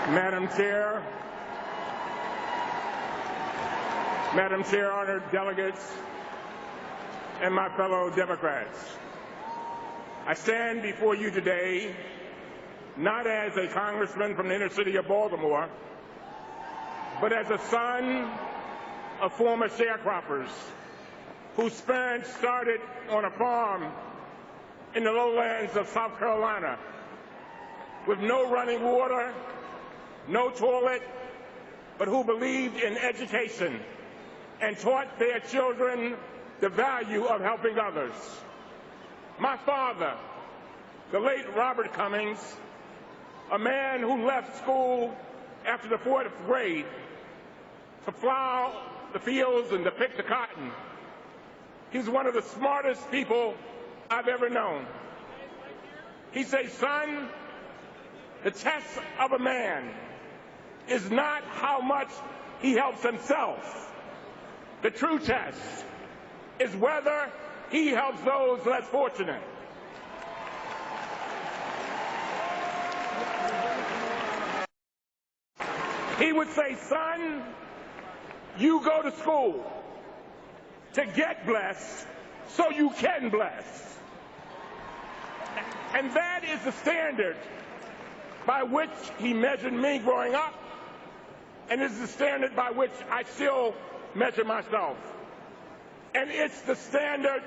Madam Chair, honored delegates, and my fellow Democrats, I stand before you today not as a congressman from the inner city of Baltimore, but as a son of former sharecroppers whose parents started on a farm in the lowlands of South Carolina with no running water, no toilet, but who believed in education and taught their children the value of helping others. My father, the late Robert Cummings, a man who left school after the 4th grade to plow the fields and to pick the cotton. He's one of the smartest people I've ever known. He says, son, the test of a man is not how much he helps himself. The true test is whether he helps those less fortunate. He would say, son, you go to school to get blessed so you can bless. And that is the standard by which he measured me growing up, and is the standard by which I still measure myself. And it's the standard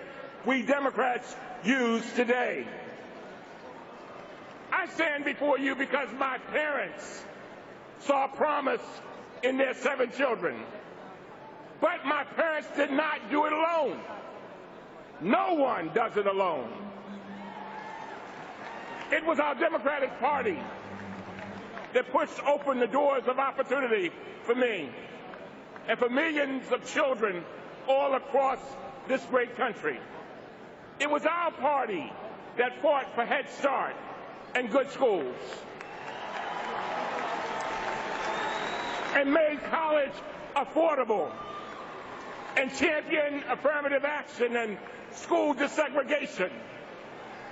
we Democrats use today. I stand before you because my parents saw promise in their 7 children. But my parents did not do it alone. No one does it alone. It was our Democratic Party that pushed open the doors of opportunity for me and for millions of children all across this great country. It was our party that fought for Head Start and good schools and made college affordable and championed affirmative action and school desegregation,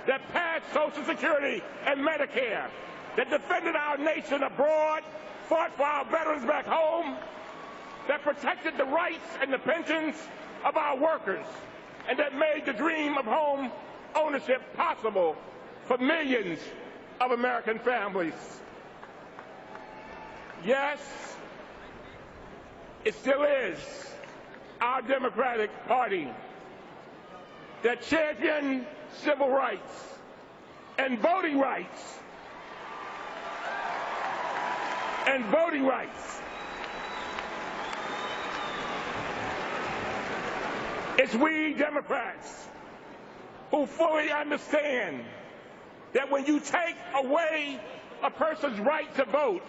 that passed Social Security and Medicare, that defended our nation abroad, fought for our veterans back home, that protected the rights and the pensions of our workers, and that made the dream of home ownership possible for millions of American families. Yes, it still is our Democratic Party that championed civil rights and voting rights It's we Democrats who fully understand that when you take away a person's right to vote,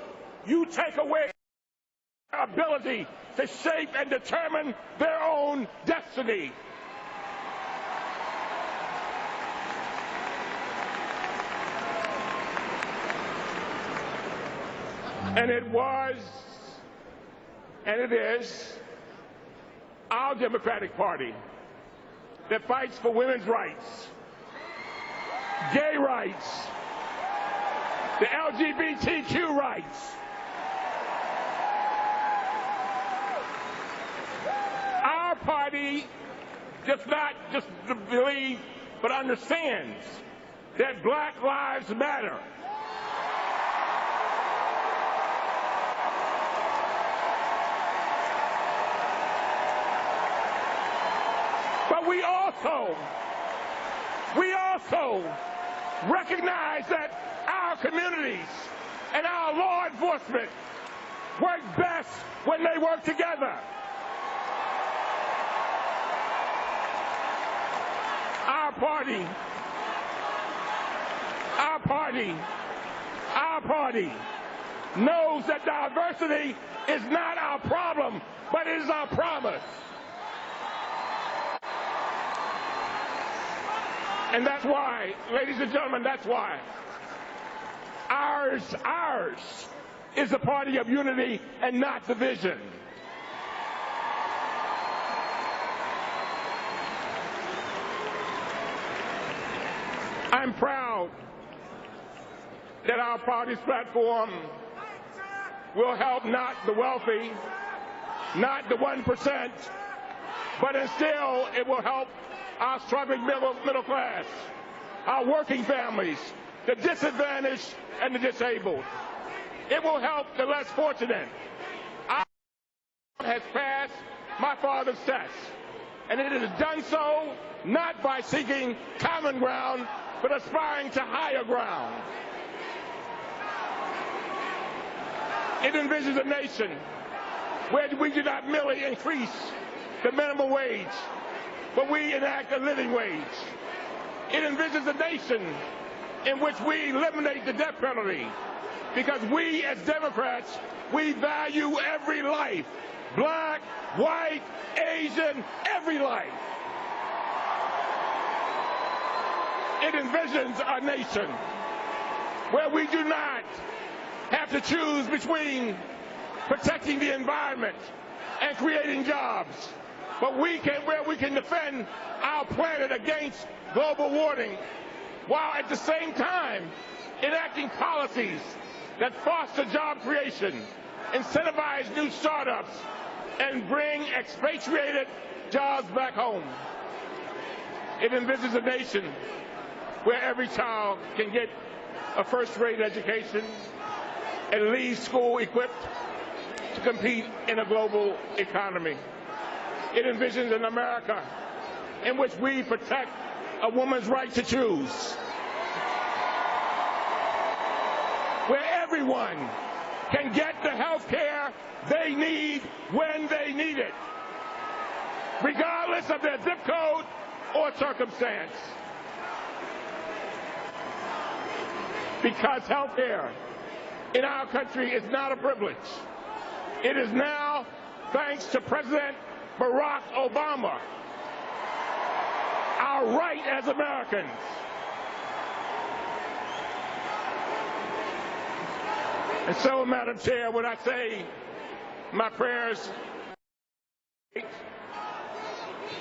you take away their ability to shape and determine their own destiny. And it was, and it is, our Democratic Party that fights for women's rights, gay rights, the LGBTQ rights, our party does not just believe but understands that Black lives matter. But we also recognize that our communities and our law enforcement work best when they work together. Our party knows that diversity is not our problem, but it is our promise. And that's why, ladies and gentlemen, that's why ours is a party of unity and not division. I'm proud that our party's platform will help not the wealthy, not the 1%, but instead it will help our struggling middle class, our working families, the disadvantaged and the disabled. It will help the less fortunate. Our has passed my father's test, and it has done so not by seeking common ground, but aspiring to higher ground. It envisions a nation where we do not merely increase the minimum wage, but we enact a living wage. It envisions a nation in which we eliminate the death penalty, because we as Democrats, we value every life, black, white, Asian, every life. It envisions a nation where we do not have to choose between protecting the environment and creating jobs, but where we can defend our planet against global warming, while at the same time enacting policies that foster job creation, incentivize new startups, and bring expatriated jobs back home. It envisions a nation where every child can get a first-rate education and leave school equipped to compete in a global economy. It envisions an America in which we protect a woman's right to choose, where everyone can get the health care they need when they need it, regardless of their zip code or circumstance. Because health care in our country is not a privilege. It is now, thanks to President Barack Obama, our right as Americans. And so, Madam Chair, when I say my prayers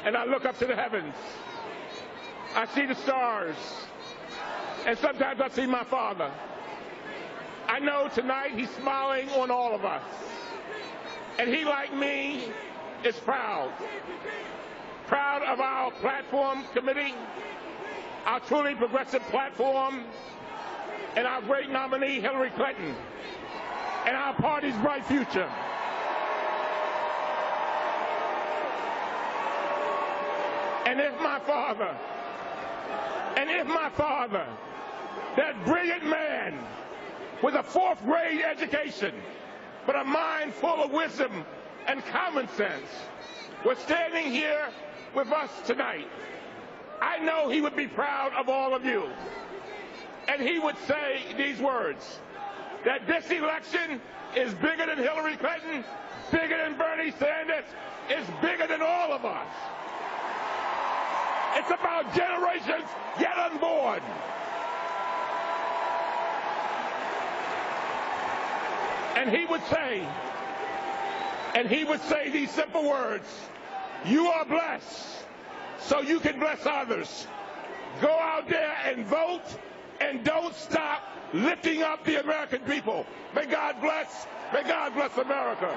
and I look up to the heavens, I see the stars, and sometimes I see my father. I know tonight he's smiling on all of us. And he, like me, is proud. Proud of our platform committee, our truly progressive platform, and our great nominee, Hillary Clinton, and our party's bright future. And if my father, that brilliant man with a fourth-grade education, but a mind full of wisdom and common sense, was standing here with us tonight, I know he would be proud of all of you. And he would say these words, that this election is bigger than Hillary Clinton, bigger than Bernie Sanders, is bigger than all of us. It's about generations yet unborn. And he would say these simple words, you are blessed, so you can bless others. Go out there and vote, and don't stop lifting up the American people. May God bless America.